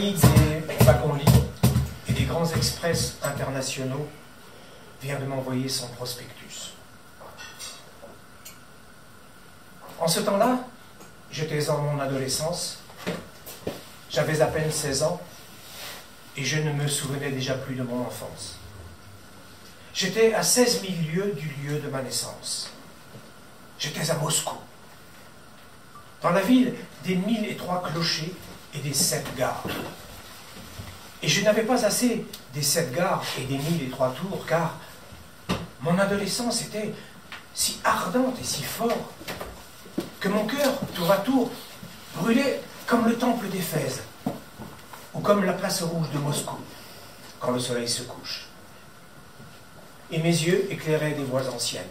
compagnie des wagons-lits et des grands express internationaux vient de m'envoyer son prospectus. En ce temps-là, j'étais en mon adolescence, j'avais à peine 16 ans et je ne me souvenais déjà plus de mon enfance. J'étais à 16 000 lieues du lieu de ma naissance. J'étais à Moscou, dans la ville des 1003 clochers et des 7 gares. Et je n'avais pas assez des 7 gares et des 1003 tours, car mon adolescence était si ardente et si forte que mon cœur, tour à tour, brûlait comme le temple d'Éphèse ou comme la place rouge de Moscou quand le soleil se couche. Et mes yeux éclairaient des voies anciennes.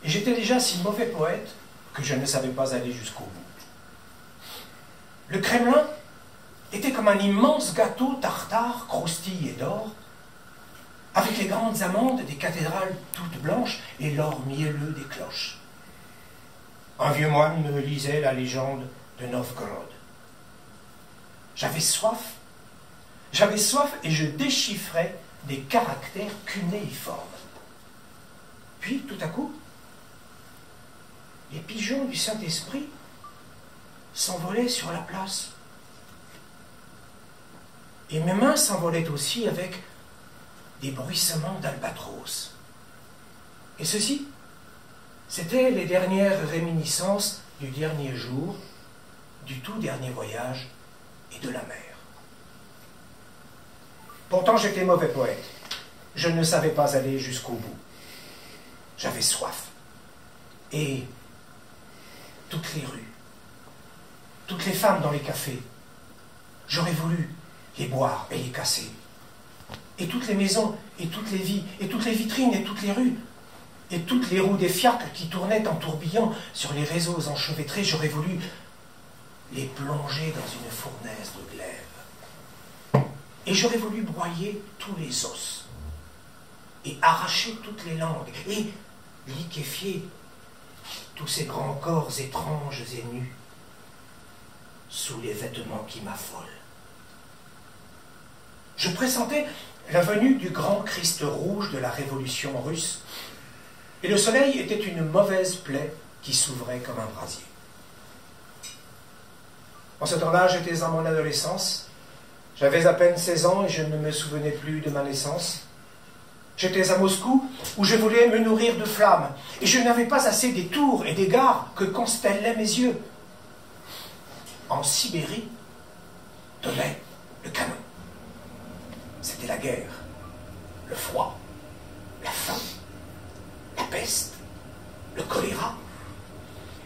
Et j'étais déjà si mauvais poète que je ne savais pas aller jusqu'au bout. Le Kremlin était comme un immense gâteau tartare, croustille et d'or, avec les grandes amandes des cathédrales toutes blanches et l'or mielleux des cloches. Un vieux moine me lisait la légende de Novgorod. J'avais soif et je déchiffrais des caractères cunéiformes. Puis, tout à coup, les pigeons du Saint-Esprit s'envolaient sur la place. Et mes mains s'envolaient aussi avec des bruissements d'albatros. Et ceci, c'était les dernières réminiscences du dernier jour, du tout dernier voyage et de la mer. Pourtant, j'étais mauvais poète. Je ne savais pas aller jusqu'au bout. J'avais soif. Et toutes les rues, toutes les femmes dans les cafés, j'aurais voulu les boire et les casser. Et toutes les maisons, et toutes les vies, et toutes les vitrines, et toutes les rues, et toutes les roues des fiacres qui tournaient en tourbillon sur les réseaux enchevêtrés, j'aurais voulu les plonger dans une fournaise de glaive. Et j'aurais voulu broyer tous les os, et arracher toutes les langues, et liquéfier tous ces grands corps étranges et nus, sous les vêtements qui m'affolent. Je pressentais la venue du grand Christ rouge de la révolution russe, et le soleil était une mauvaise plaie qui s'ouvrait comme un brasier. En ce temps-là, j'étais en mon adolescence, j'avais à peine 16 ans et je ne me souvenais plus de ma naissance. J'étais à Moscou où je voulais me nourrir de flammes, et je n'avais pas assez des tours et des gares que constellaient mes yeux. En Sibérie, donnait le canon. C'était la guerre, le froid, la faim, la peste, le choléra.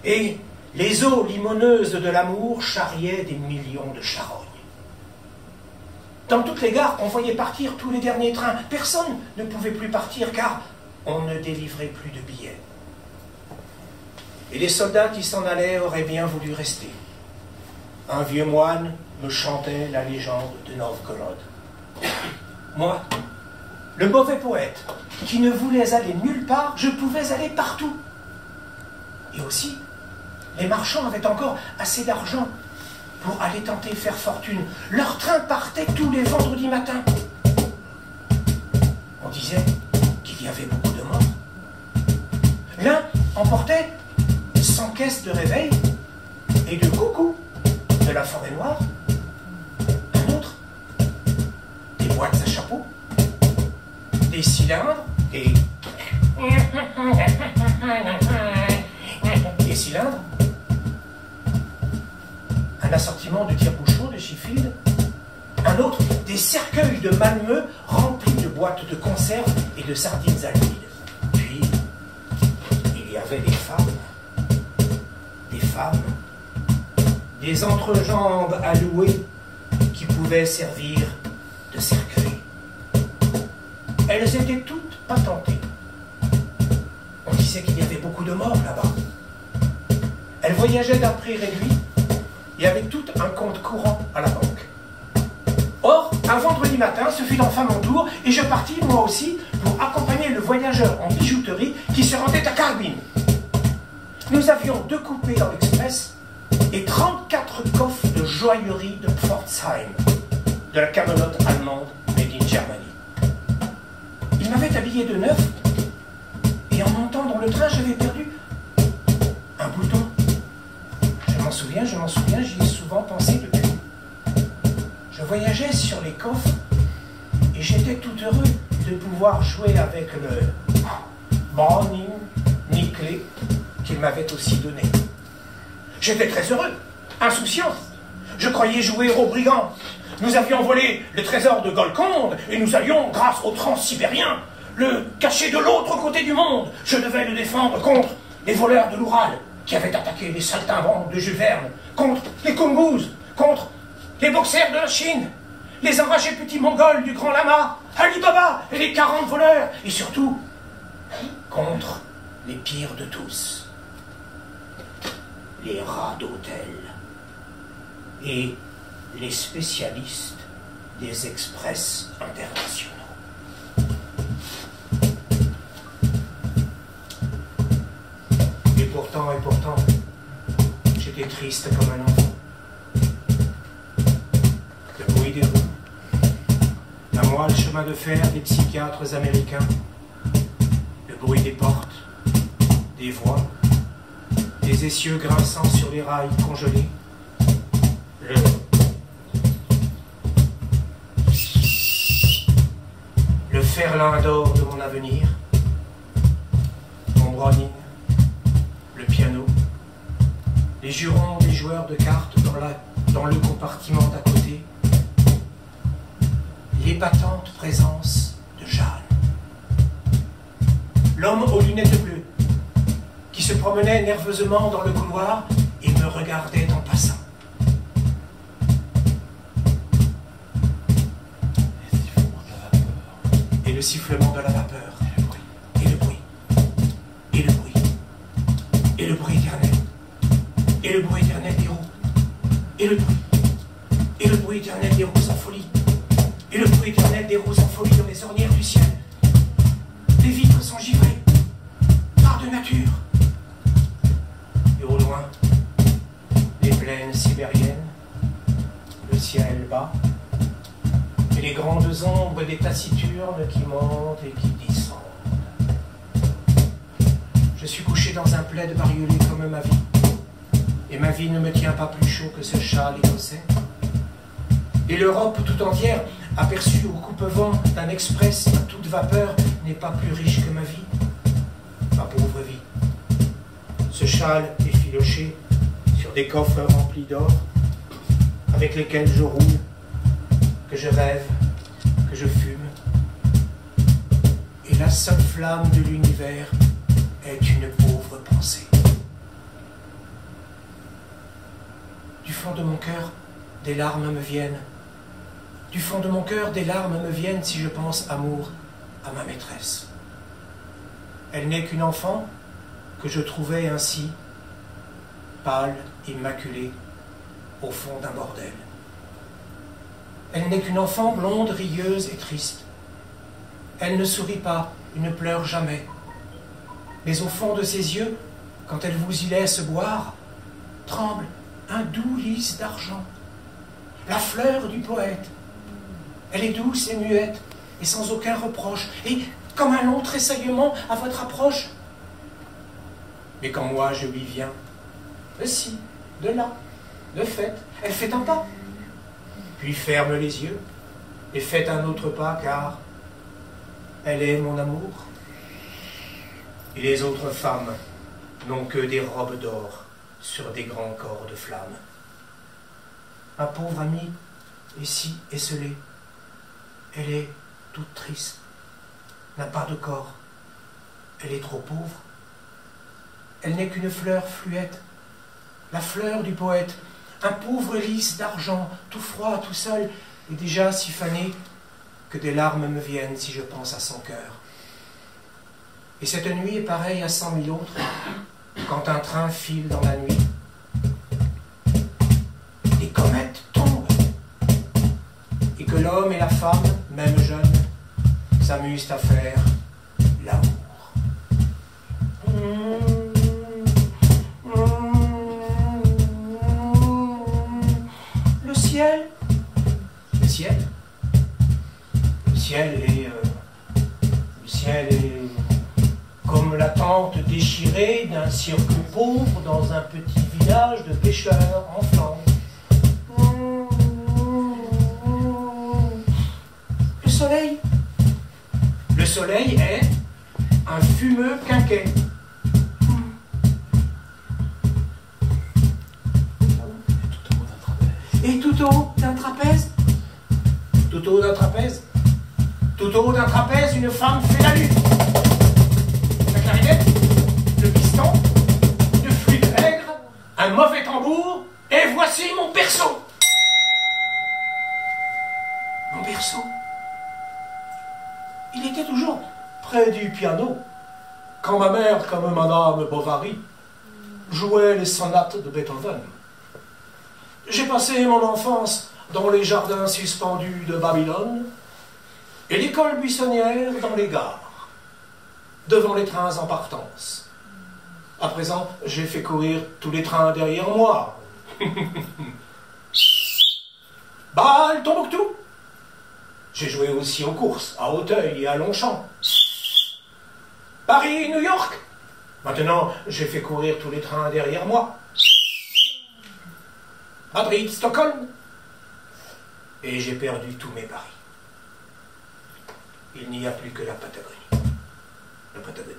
Et les eaux limoneuses de l'amour charriaient des millions de charognes. Dans toutes les gares, on voyait partir tous les derniers trains. Personne ne pouvait plus partir car on ne délivrait plus de billets. Et les soldats qui s'en allaient auraient bien voulu rester. Un vieux moine me chantait la légende de Novgorod. Moi, le mauvais poète, qui ne voulais aller nulle part, je pouvais aller partout. Et aussi, les marchands avaient encore assez d'argent pour aller tenter faire fortune. Leur train partait tous les vendredis matins. On disait qu'il y avait beaucoup de morts. L'un emportait 100 caisses de réveil et de coucou de la forêt noire. Un autre, des boîtes à chapeau, des cylindres et des cylindres, un assortiment de tire-bouchons de Sheffield, un autre, des cercueils de Malmö remplis de boîtes de conserve et de sardines à l'huile. Puis, il y avait des femmes, des entrejambes à louer qui pouvaient servir de cercueil. Elles étaient toutes patentées. On disait qu'il y avait beaucoup de morts là-bas. Elles voyageaient d'un prix réduit et avaient tout un compte courant à la banque. Or, un vendredi matin, ce fut enfin mon tour et je partis, moi aussi, pour accompagner le voyageur en bijouterie qui se rendait à Karbin. Nous avions 2 coupés dans l'express et 34 coffres de joaillerie de Pforzheim, de la camelote allemande made in Germany. Il m'avait habillé de neuf, et en montant dans le train, j'avais perdu un bouton. Je m'en souviens, j'y ai souvent pensé depuis. Je voyageais sur les coffres, et j'étais tout heureux de pouvoir jouer avec le Browning nickelé qu'il m'avait aussi donné. J'étais très heureux, insouciant. Je croyais jouer au brigand. Nous avions volé le trésor de Golconde et nous allions, grâce au transsibérien, le cacher de l'autre côté du monde. Je devais le défendre contre les voleurs de l'Oural qui avaient attaqué les saltimbanques de Jules Verne, contre les Kongouz, contre les boxers de la Chine, les enragés petits mongols du Grand Lama, Ali Baba et les 40 voleurs, et surtout contre les pires de tous, les rats d'hôtel et les spécialistes des express internationaux. Et pourtant, j'étais triste comme un enfant. Le bruit des roues, la moelle chemin de fer des psychiatres américains, le bruit des portes, des voix, des essieux grinçant sur les rails congelés, le ferlin d'or de mon avenir, mon Browning, le piano, les jurons des joueurs de cartes dans le compartiment d'à côté, l'épatante présence de Jeanne. L'homme aux lunettes bleues, qui se promenait nerveusement dans le couloir et me regardait en passant. Et le sifflement de la vapeur, et le bruit, et le bruit, et le bruit éternel, et le bruit éternel des roues, et le bruit, et le bruit éternel des roues en folie, et le bruit éternel des roues en folie dans les ornières du ciel. Les vitres sont givrées, par de nature. Et au loin, les plaines sibériennes, le ciel bas, et les grandes ombres des taciturnes qui montent et qui descendent. Je suis couché dans un plaid bariolé comme ma vie, et ma vie ne me tient pas plus chaud que ce châle écossais. Et l'Europe tout entière, aperçue au coupe-vent d'un express à toute vapeur, n'est pas plus riche que ma vie, ma pauvre vie. Ce châle effiloché sur des coffres remplis d'or, avec lesquels je roule, que je rêve, que je fume. Et la seule flamme de l'univers est une pauvre pensée. Du fond de mon cœur, des larmes me viennent. Du fond de mon cœur, des larmes me viennent si je pense amour à ma maîtresse. Elle n'est qu'une enfant que je trouvais ainsi, pâle, immaculée, au fond d'un bordel. Elle n'est qu'une enfant blonde, rieuse et triste. Elle ne sourit pas, elle ne pleure jamais. Mais au fond de ses yeux, quand elle vous y laisse boire, tremble un doux lys d'argent, la fleur du poète. Elle est douce et muette, et sans aucun reproche, et comme un long tressaillement à votre approche. Mais quand moi je lui viens, de ci, de là, de fait, elle fait un pas, puis ferme les yeux, et fait un autre pas, car elle est mon amour. Et les autres femmes n'ont que des robes d'or sur des grands corps de flamme. Ma pauvre amie est si esselée. Elle est toute triste, n'a pas de corps. Elle est trop pauvre. Elle n'est qu'une fleur fluette, la fleur du poète, un pauvre lys d'argent, tout froid, tout seul, et déjà si fané que des larmes me viennent si je pense à son cœur. Et cette nuit est pareille à 100 000 autres, quand un train file dans la nuit. Des comètes tombent, et que l'homme et la femme, même jeunes, s'amusent à faire l'amour. cirque pauvre dans un petit village de pêcheurs en Flandre. Le soleil. Le soleil est un fumeux quinquet. Et tout au haut d'un trapèze. Tout au haut d'un trapèze. Tout au haut d'un trapèze, une femme fait la lune. La clarinette, le piston, une flûte aigre, un mauvais tambour, et voici mon berceau. Mon berceau. Il était toujours près du piano, quand ma mère, comme Madame Bovary, jouait les sonates de Beethoven. J'ai passé mon enfance dans les jardins suspendus de Babylone et l'école buissonnière dans les gares, devant les trains en partance. À présent, j'ai fait courir tous les trains derrière moi. Bâle, Tombouctou. J'ai joué aussi aux courses, à Auteuil et à Longchamp. Paris, New York. Maintenant, j'ai fait courir tous les trains derrière moi. Madrid, Stockholm. Et j'ai perdu tous mes paris. Il n'y a plus que la Patagonie. La Patagonie.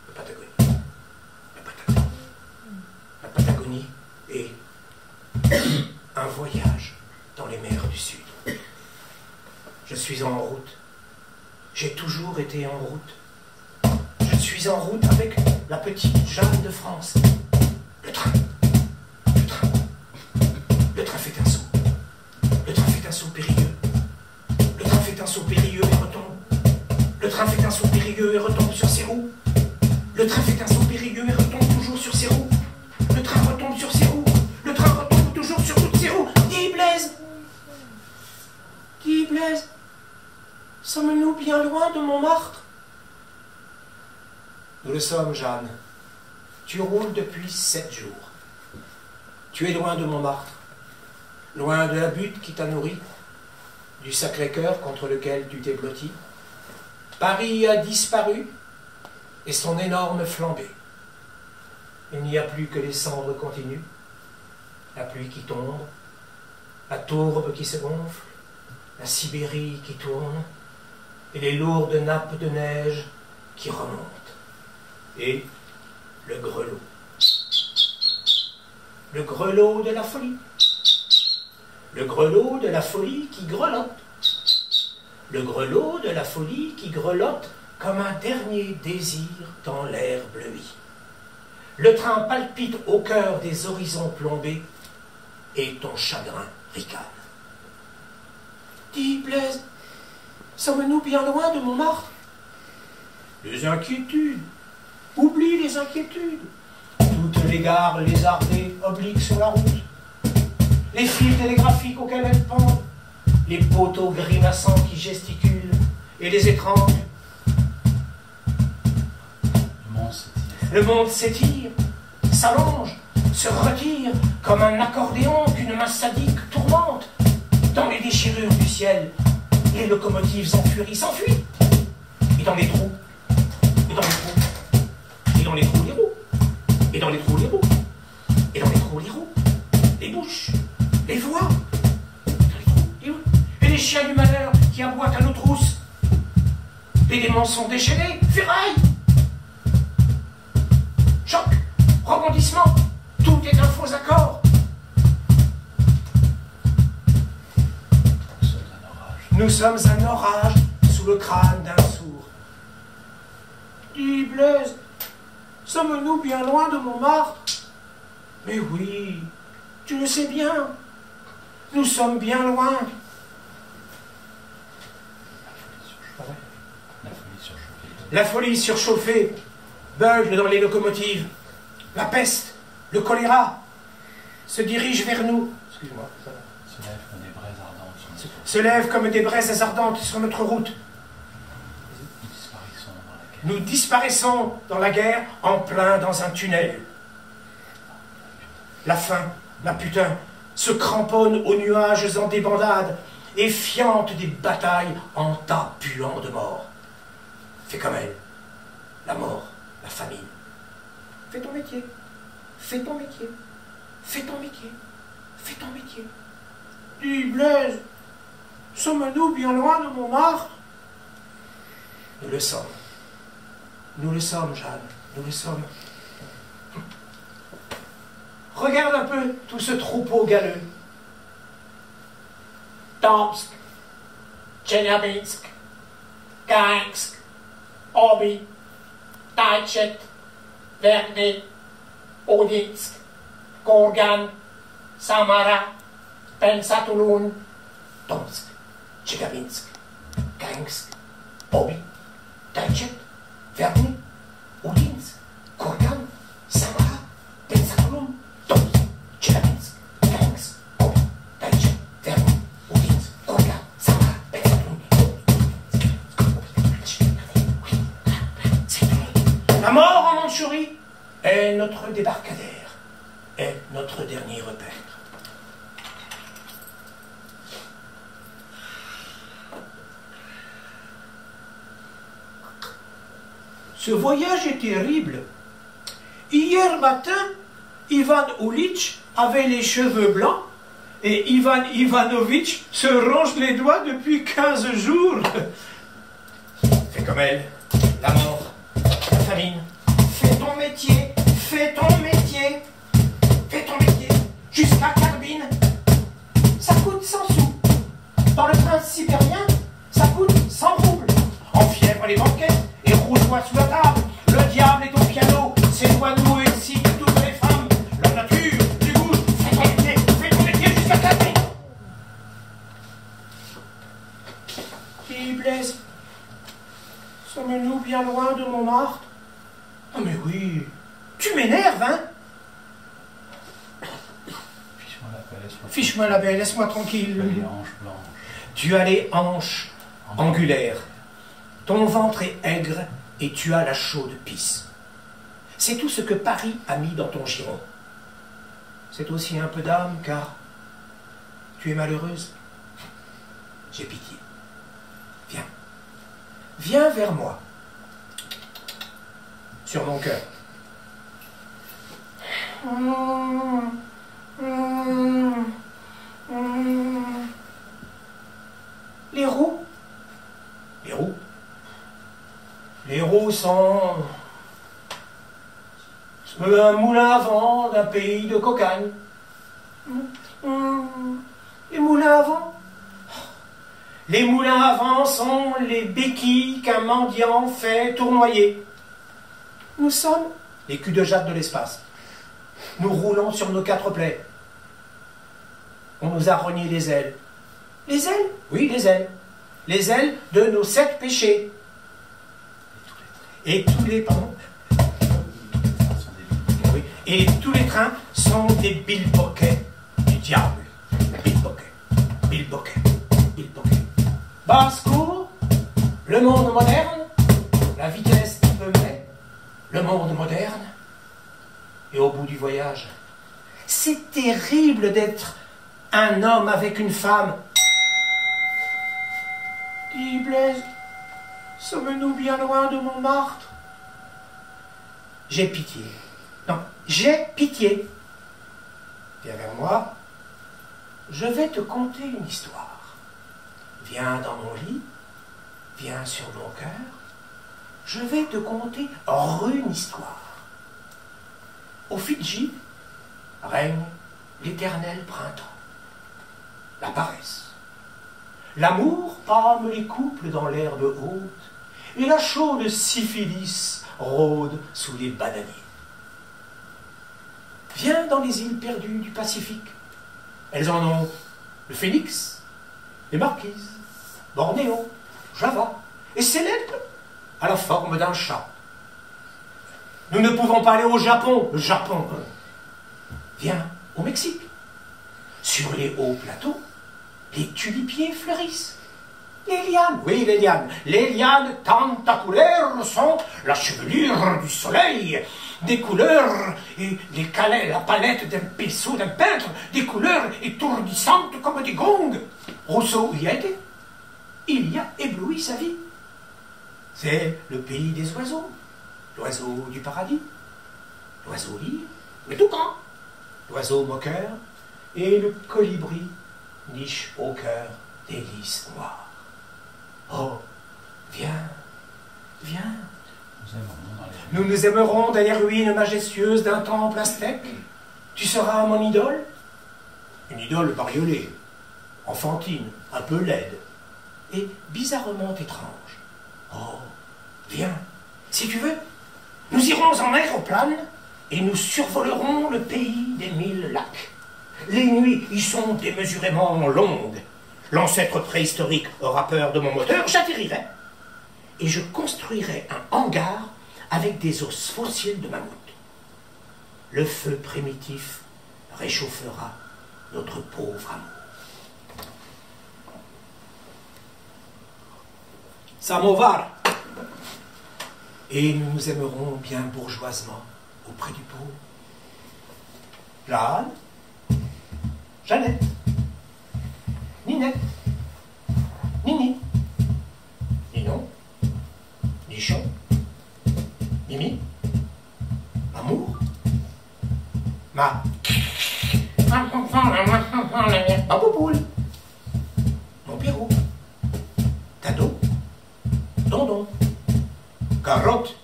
La Patagonie. La Patagonie. La Patagonie est un voyage dans les mers du Sud. Je suis en route. J'ai toujours été en route. Je suis en route avec la petite Jeanne de France. Le train. Le train. Le train fait un saut. Le train fait un saut périlleux. Le train fait un saut périlleux et retombe. Le train fait un saut périlleux et retombe sur ses roues. Le train fait un saut périlleux et retombe toujours sur ses roues. Le train retombe sur ses roues. Le train retombe toujours sur toutes ses roues. Dis Blaise. Dis Blaise. Sommes-nous bien loin de Montmartre? Nous le sommes, Jeanne. Tu roules depuis 7 jours. Tu es loin de Montmartre. Loin de la butte qui t'a nourri, du Sacré-Cœur contre lequel tu t'es blotti. Paris a disparu et son énorme flambée. Il n'y a plus que les cendres continues, la pluie qui tombe, la tourbe qui se gonfle, la Sibérie qui tourne, et les lourdes nappes de neige qui remontent. Et le grelot. Le grelot de la folie. Le grelot de la folie qui grelotte. Le grelot de la folie qui grelotte comme un dernier désir dans l'air bleui. Le train palpite au cœur des horizons plombés et ton chagrin ricane. Dis, Blaise, sommes-nous bien loin de Montmartre? Les inquiétudes. Oublie les inquiétudes. Toutes les gares lézardées obliques sur la route. Les fils télégraphiques auxquels elles pendent. Les poteaux grimaçants qui gesticulent et les étranges. Le monde s'étire, s'allonge, se retire comme un accordéon qu'une main sadique tourmente. Dans les déchirures du ciel, les locomotives en furie s'enfuient. Et dans les trous, et dans les trous, et dans les trous les roues, et dans les trous les roues, et dans les trous les roues, les bouches, les voix, dans les trous les roues, et les chiens du malheur qui aboient à nos trousses. Les démons sont déchaînés, ferraille. Choc, rebondissement, tout est un faux accord. Nous sommes un orage sous le crâne d'un sourd. Dis, Blaise, sommes-nous bien loin de Montmartre? Mais oui, tu le sais bien, nous sommes bien loin. La folie surchauffée bugle dans les locomotives. La peste, le choléra se dirigent vers nous. Excuse-moi. Se lèvent comme des braises ardentes sur notre route. Nous disparaissons dans la guerre en plein dans un tunnel. La faim, la putain, se cramponne aux nuages en débandade et fiente des batailles en tas puants de mort. Fais comme elle, la mort, la famine. Fais ton métier. Fais ton métier. Fais ton métier. Fais ton métier. Dis, Blaise, sommes-nous bien loin de Montmartre? Nous le sommes. Nous le sommes, Jeanne. Nous le sommes. Regarde un peu tout ce troupeau galeux. Tomsk, Tcheliabinsk, Kainsk, Obi, Taïchet, Verny, Odinsk, Kurgan, Samara, Pensatouloun, Tomsk, Tcheliabinsk, Kainsk, Obi, Taïchet, Verny, Odinsk, Kurgan, Samara, Pensatouloun, Tomsk, Tcheliabinsk, Kainsk, Obi, Taïchet, Verny, Odinsk, Kurgan, Samara, Pensatouloun. La mort en Mandchourie est notre débarcadère, est notre dernier repère. Ce voyage est terrible. Hier matin, Ivan Oulitch avait les cheveux blancs et Ivan Ivanovitch se ronge les doigts depuis 15 jours. Fais comme elle, la mort, la famine. Fais ton métier, fais ton métier, fais ton métier, jusqu'à Carbine. Ça coûte 100 sous. Dans le train sibérien, ça coûte 100 roubles. En fièvre les banquets et rouge-toi sous la table. Le diable est au piano, c'est nous et ainsi que toutes les femmes. La nature, du goût, fais ton métier jusqu'à Carbine. Dis, Blaise, sommes-nous bien loin de Montmartre? Ah mais oui, tu m'énerves, hein? Fiche-moi la paix, laisse-moi tranquille. Les hanches blanches. Tu as les hanches angulaires. Ton ventre est aigre et tu as la chaude pisse. C'est tout ce que Paris a mis dans ton giron. C'est aussi un peu d'âme car tu es malheureuse. J'ai pitié. Viens. Viens vers moi. Sur mon cœur. Les roues. Les roues. Les roues sont un moulin à vent d'un pays de cocagne. Les moulins à vent. Les moulins à vent sont les béquilles qu'un mendiant fait tournoyer. Nous sommes les culs de jatte de l'espace. Nous roulons sur nos 4 plaies. On nous a rogné les ailes. Les ailes? Oui, les ailes. Les ailes de nos 7 péchés. Et tous les... Pardon? Oui. Et tous les trains sont des bilboquets du diable. Bilboquets. Bilboquets. Bilboquets. Basse-cour, le monde moderne, la vitesse qui peut mener, le monde moderne. Et au bout du voyage, c'est terrible d'être un homme avec une femme. Dis, Blaise, sommes-nous bien loin de Montmartre? J'ai pitié. Non, j'ai pitié. Viens vers moi. Je vais te conter une histoire. Viens dans mon lit. Viens sur mon cœur. Je vais te conter une histoire. Aux Fidji règne l'éternel printemps. La paresse. L'amour pâme les couples dans l'herbe haute, et la chaude syphilis rôde sous les bananiers. Viens dans les îles perdues du Pacifique. Elles en ont le Phénix, les Marquises, Bornéo, Java et Célèbre à la forme d'un chat. Nous ne pouvons pas aller au Japon, le Japon. Viens au Mexique. Sur les hauts plateaux, les tulipiers fleurissent. Les lianes, oui, les lianes. Les lianes tentaculaires sont la chevelure du soleil, des couleurs et la palette d'un pinceau d'un peintre, des couleurs étourdissantes comme des gongs. Rousseau y a été. Il y a ébloui sa vie. C'est le pays des oiseaux. L'oiseau du paradis, l'oiseau lyre, le toucan, l'oiseau moqueur, et le colibri niche au cœur des lys noirs. Oh, viens, viens. Nous nous aimerons dans les ruines majestueuses d'un temple aztèque. Tu seras mon idole? Une idole bariolée, enfantine, un peu laide, et bizarrement étrange. Oh, viens, si tu veux, nous irons en aéroplane et nous survolerons le pays des 1000 lacs. Les nuits y sont démesurément longues. L'ancêtre préhistorique aura peur de mon moteur, j'atterrirai. Et je construirai un hangar avec des os fossiles de mammouth. Le feu primitif réchauffera notre pauvre amour. Samovar. Et nous nous aimerons bien bourgeoisement auprès du pauvre. Jeanne, Jeannette, Ninette, Nini, Ninon, Nichon, Mimi, Amour, Ma, Babouboule, Mon Pierrot, Tado, Dondon, Carotte,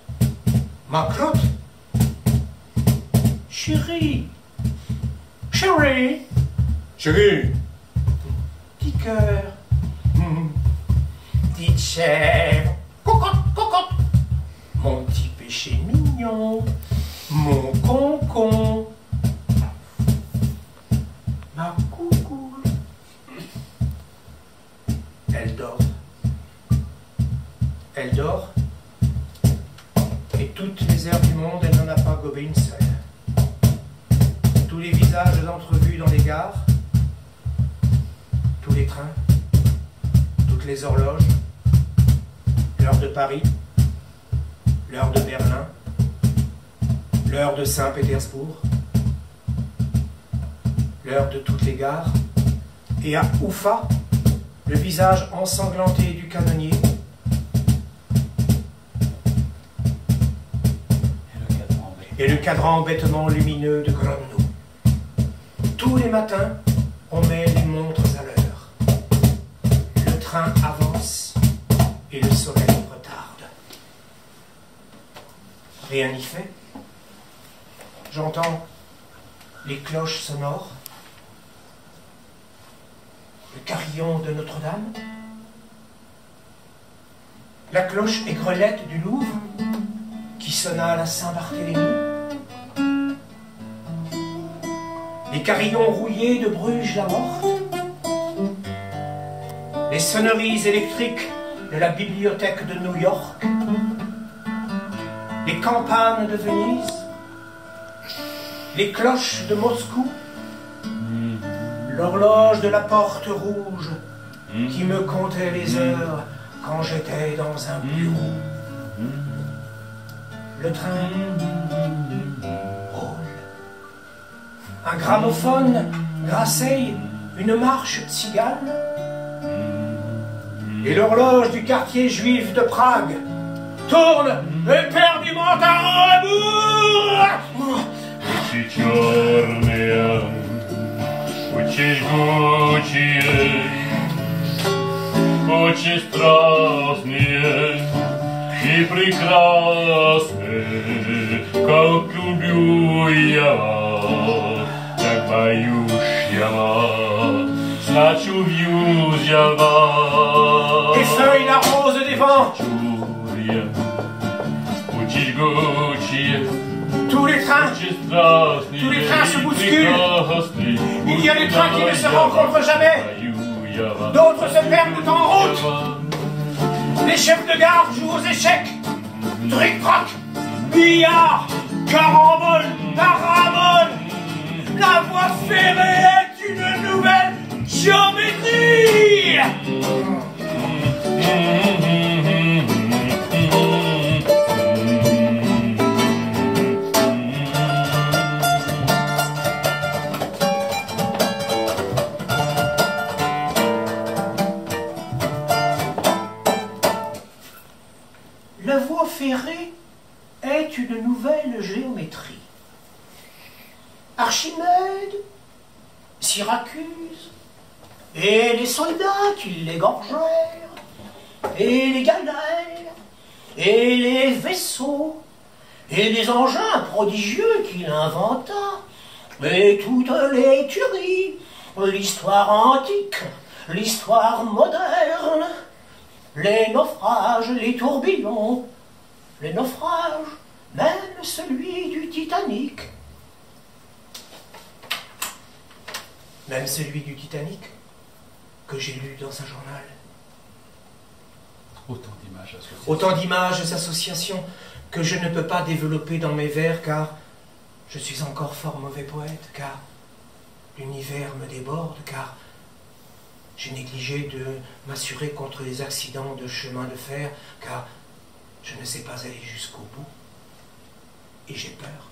Ma crotte, Chérie, Chérie, Chérie, petit cœur, petite chèvre, cocotte, cocotte, mon petit péché mignon, mon concon, ma coucou. Elle dort. Elle dort. Et toutes les heures du monde, elle n'en a pas gobé une seule. Tous les visages entrevus dans les gares, tous les trains, toutes les horloges, l'heure de Paris, l'heure de Berlin, l'heure de Saint-Pétersbourg, l'heure de toutes les gares, et à Oufa, le visage ensanglanté du canonnier, et le cadran bêtement lumineux de Gromno. Tous les matins, on met les montres à l'heure. Le train avance et le soleil retarde. Rien n'y fait. J'entends les cloches sonores, le carillon de Notre-Dame, la cloche aigrelette du Louvre qui sonna à la Saint-Barthélemy, les carillons rouillés de Bruges-la-Morte, les sonneries électriques de la bibliothèque de New York, les campanes de Venise, les cloches de Moscou, l'horloge de la Porte Rouge qui me comptait les heures quand j'étais dans un bureau. Le train roule. Un gramophone grasseille une marche cigane. Et l'horloge du quartier juif de Prague tourne éperdument à rebours. Очень жгучие, очень страстные и прекрасные, как люблю я вас, как боюсь я вас, значит убьюсь я вас. Effeuille la rose des vents. Очень жгучие, tous les trains se bousculent. Il y a des trains qui ne se rencontrent jamais. D'autres se perdent en route. Les chefs de gare jouent aux échecs. Tric-trac, billard, carambole, parabole. La voie ferrée est une nouvelle géométrie. La voie ferrée est une nouvelle géométrie. Archimède, Syracuse, et les soldats qui l'égorgèrent, et les galères, et les vaisseaux, et les engins prodigieux qu'il inventa, et toutes les tueries, l'histoire antique, l'histoire moderne, les naufrages, les tourbillons, les naufrages, même celui du Titanic. Même celui du Titanic, que j'ai lu dans un journal. Autant d'images associations que je ne peux pas développer dans mes vers, car je suis encore fort mauvais poète, car l'univers me déborde, car j'ai négligé de m'assurer contre les accidents de chemin de fer, car je ne sais pas aller jusqu'au bout. Et j'ai peur.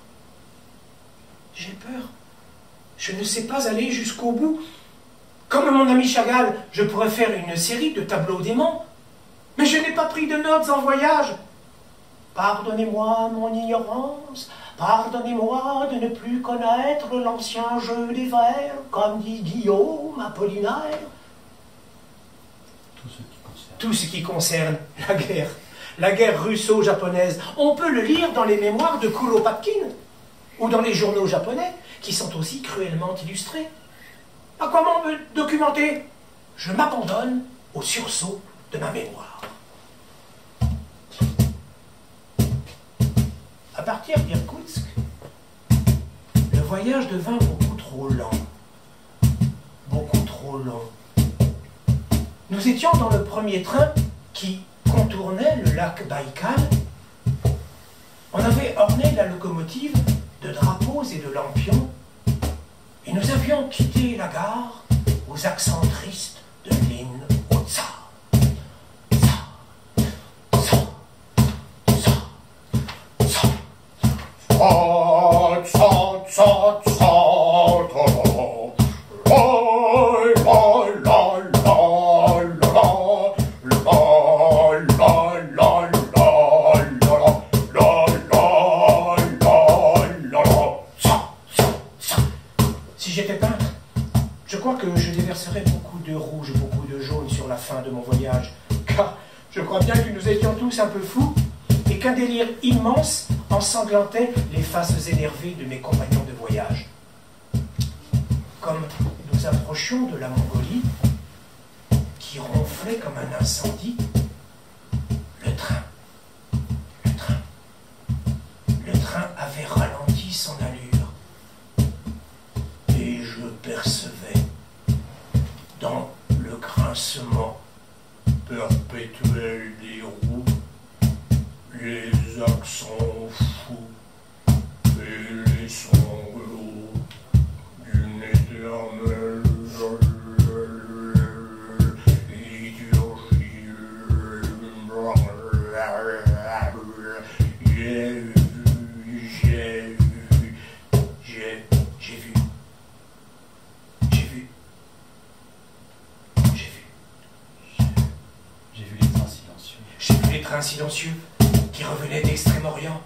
J'ai peur. Je ne sais pas aller jusqu'au bout. Comme mon ami Chagall, je pourrais faire une série de tableaux démons, mais je n'ai pas pris de notes en voyage. Pardonnez-moi mon ignorance, pardonnez-moi de ne plus connaître l'ancien jeu des vers, comme dit Guillaume Apollinaire. Tout ce qui concerne la guerre russo-japonaise, on peut le lire dans les mémoires de Kuropatkin, ou dans les journaux japonais, qui sont aussi cruellement illustrés. À comment me documenter? Je m'abandonne au sursaut de ma mémoire. À partir d'Irkoutsk, le voyage devint beaucoup trop lent. Beaucoup trop long. Nous étions dans le premier train qui contournait le lac Baïkal. On avait orné la locomotive de drapeaux et de lampions, et nous avions quitté la gare aux accents tristes de l'hymne au tsar. Si j'étais peintre, je crois que je déverserais beaucoup de rouge, beaucoup de jaune sur la fin de mon voyage, car je crois bien que nous étions tous un peu fous et qu'un délire immense ensanglantait les faces énervées de mes compagnons de voyage. Comme nous approchions de la Mongolie, qui ronflait comme un incendie, le train avait ralenti son allure, et je percevais dans le grincement perpétuel des roues les accents fous et les sanglots d'une éternelle liturgie. J'ai vu les trains silencieux qui revenaient d'Extrême-Orient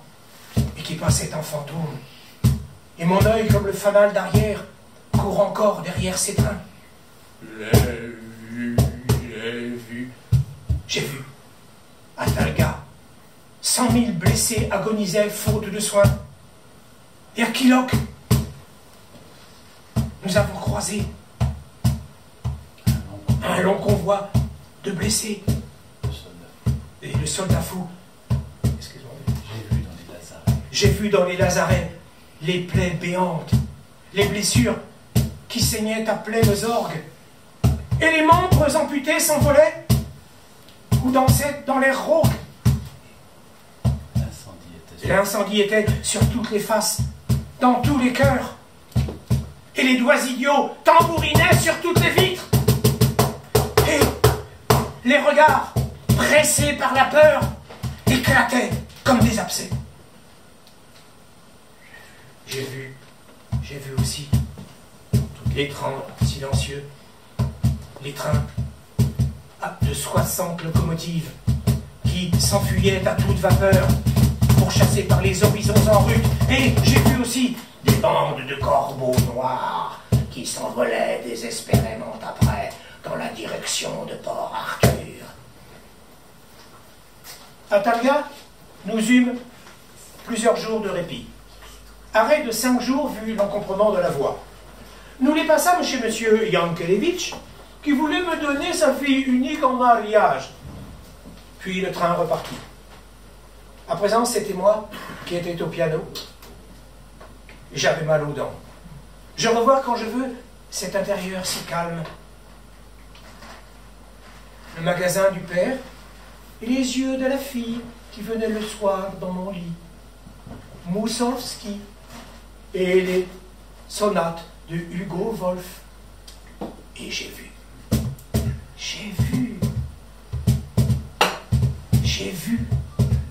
et qui passaient en fantôme. Et mon œil, comme le fanal d'arrière, court encore derrière ces trains. J'ai vu. À Talga, 100 000 blessés agonisaient faute de soins. Et à Kilok, nous avons croisé un long convoi de blessés. Et le soldat fou. Excuse-moi. J'ai vu dans les lazarets les plaies béantes, les blessures qui saignaient à pleines orgues, et les membres amputés s'envolaient ou dansaient dans l'air rauque. L'incendie était sur toutes les faces, dans tous les cœurs, et les doigts idiots tambourinaient sur toutes les vitres, et les regards pressés par la peur éclataient comme des abcès. J'ai vu aussi les trains silencieux, les trains de 60 locomotives qui s'enfuyaient à toute vapeur pour pourchassés par les horizons en rut. Et j'ai vu aussi des bandes de corbeaux noirs qui s'envolaient désespérément après dans la direction de Port Arthur. À Talga, nous eûmes plusieurs jours de répit. Arrêt de 5 jours vu l'encombrement de la voie. Nous les passâmes chez M. Yankelevitch, qui voulait me donner sa fille unique en mariage. Puis le train repartit. À présent, c'était moi qui étais au piano. J'avais mal aux dents. Je revois quand je veux cet intérieur si calme. Le magasin du père et les yeux de la fille qui venait le soir dans mon lit. Moussorgsky et les sonates de Hugo Wolf. Et j'ai vu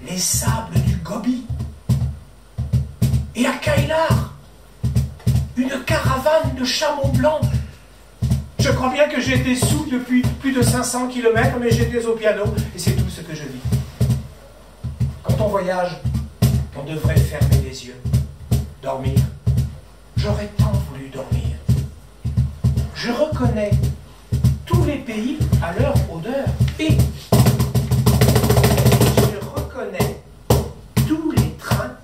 les sables du Gobi. Et à Kailar, une caravane de chameaux blancs. Je crois bien que j'étais sous depuis plus de 500 km, mais j'étais au piano, et c'est tout ce que je vis. Quand on voyage, on devrait fermer les yeux, dormir. J'aurais tant voulu dormir. Je reconnais tous les pays à leur odeur, et je reconnais tous les trains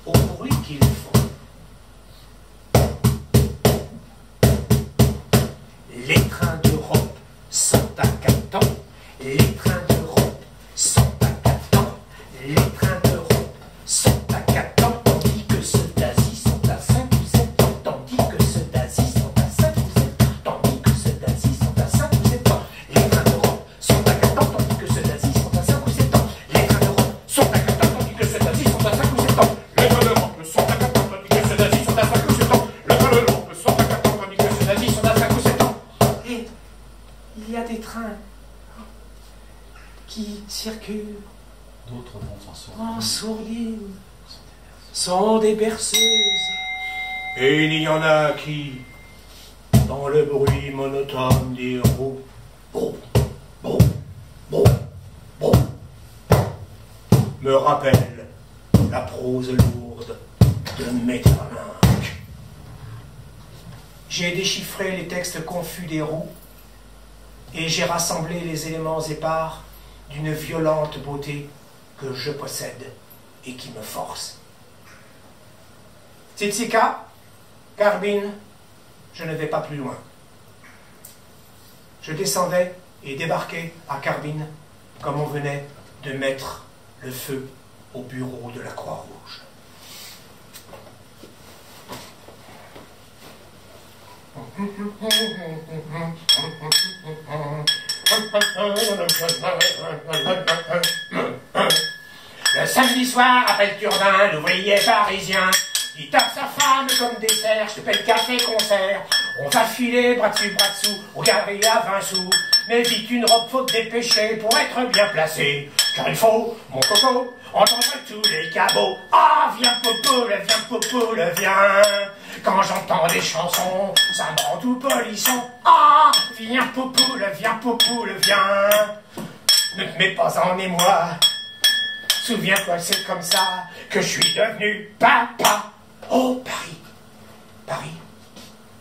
au bruit qu'ils font. Les trains d'Europe sont à 4 ans. Les trains d'Europe sont à 4 ans. Les trains d'Europe sont à 4 ans. Tandis que ceux d'Asie sont à 5 ou 7 ans. Tandis que ceux d'Asie sont à 5 ou 7 ans. Tandis que ceux d'Asie sont à 5 ou 7 ans. Les trains d'Europe sont à 4 ans. Tandis que ceux d'Asie sont à 5 ou 7 ans. Les trains d'Europe sont à 4 ans. Tandis que ceux d'Asie sont à 5 ou 7 ans. Les trains d'Europe sont à 4 ans. Tandis que ceux d'Asie sont à 5 ou 7 ans. Les trains d'Europe sont à 4 ans. Tandis que ceux d'Asie sont à 5 ou 7 ans. Et il y a des trains qui circulent D'autres vont en sourdine, sont des berceuses. Et il y en a qui, dans le bruit monotone des roues, boum, boum, boum, boum, me rappellent la prose lourde de Maeterlinck. J'ai déchiffré les textes confus des roues et j'ai rassemblé les éléments épars d'une violente beauté que je possède et qui me force. Tsitsika, Karbin, je ne vais pas plus loin. Je descendais et débarquais à Karbin comme on venait de mettre le feu au bureau de la Croix-Rouge. Le samedi soir, après le turbin, l'ouvrier parisien dit à sa femme comme dessert, je te paie le café-concert. On va filer bras dessus, bras dessous, aux galeries à 20 sous. Mais vite une robe, faut te dépêcher pour être bien placé. Car il faut, mon coco, entendre tous les cabots. Ah, viens popoule, viens. Quand j'entends des chansons, ça me rend tout polisson. Ah, viens popoule, viens. Ne te mets pas en émoi. Souviens-toi, c'est comme ça que je suis devenu papa. Oh, Paris,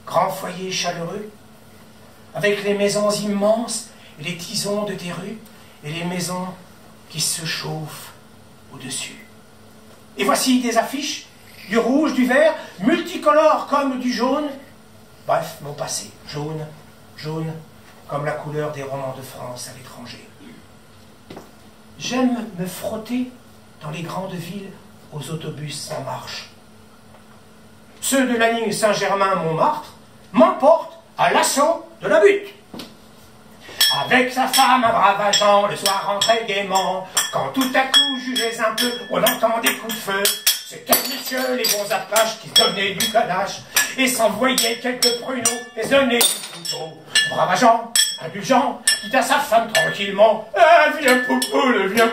grand foyer chaleureux, avec les maisons immenses et les tisons de tes rues, et les maisons qui se chauffent au-dessus. Et voici des affiches, du rouge, du vert, multicolores comme du jaune. Bref, mon passé, jaune, comme la couleur des romans de France à l'étranger. J'aime me frotter dans les grandes villes aux autobus en marche. Ceux de la ligne Saint-Germain-Montmartre m'emportent à l'assaut de la butte. Avec sa femme, un brave agent, le soir rentrait gaiement. Quand tout à coup, jugez un peu, on entend des coups de feu. C'était messieurs les bons apaches qui donnaient du ganache et s'envoyaient quelques pruneaux et donnaient du couteau. Brave agent, indulgent, dit à sa femme tranquillement: ah, viens popoule, viens.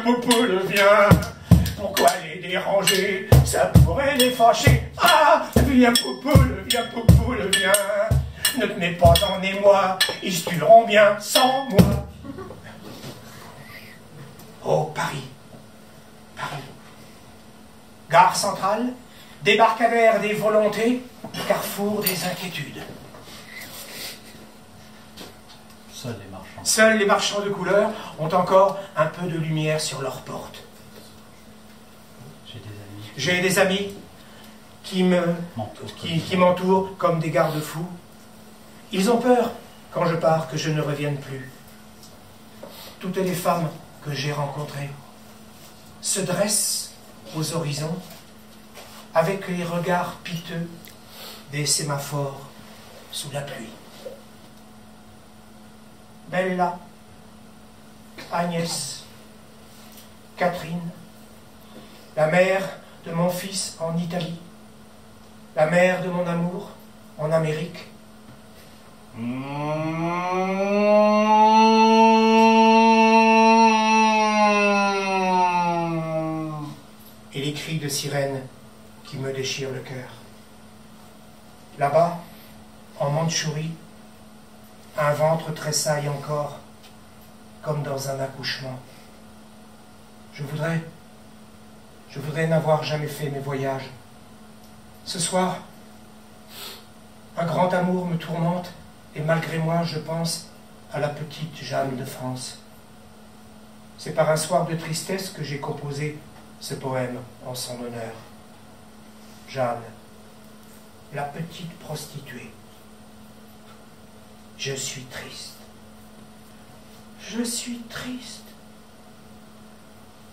Pourquoi les déranger? Ça pourrait les fâcher. Ah, viens popoule, viens. Ne te mets pas en émoi, ils se tueront bien sans moi. Oh, Paris. Gare centrale, débarcadère des volontés, carrefour des inquiétudes. Seuls les marchands de couleurs ont encore un peu de lumière sur leurs portes. J'ai des amis qui m'entourent comme des garde-fous. Ils ont peur, quand je pars, que je ne revienne plus. Toutes les femmes que j'ai rencontrées se dressent aux horizons avec les regards piteux des sémaphores sous la pluie. Bella, Agnès, Catherine, la mère de mon fils en Italie, la mère de mon amour en Amérique. Et les cris de sirène qui me déchirent le cœur. Là-bas, en Mandchourie, un ventre tressaille encore, comme dans un accouchement. Je voudrais n'avoir jamais fait mes voyages. Ce soir, un grand amour me tourmente, et malgré moi, je pense à la petite Jeanne de France. C'est par un soir de tristesse que j'ai composé ce poème en son honneur. Jeanne, la petite prostituée. Je suis triste. Je suis triste.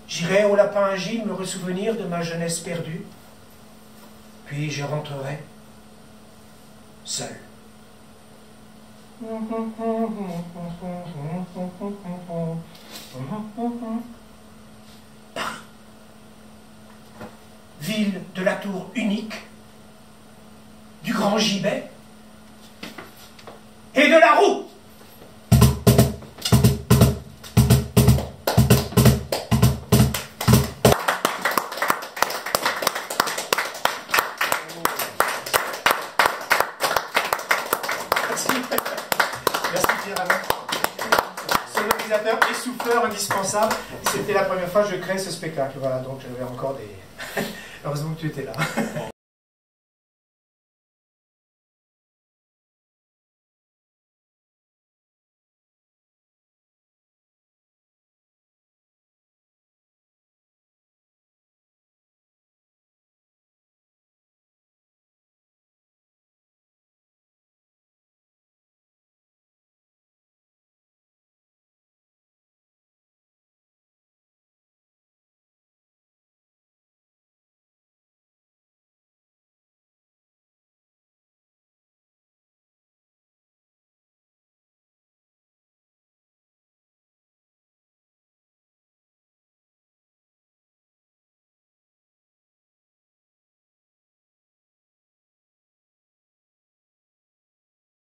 J'irai au lapin agile me ressouvenir de ma jeunesse perdue, puis je rentrerai seul. Paris. Ville de la tour unique, du grand gibet et de la roue. Merci Pierre Alain. Sonorisateur et souffleur indispensable. C'était la première fois que je crée ce spectacle. Voilà, donc j'avais encore des... Heureusement que tu étais là.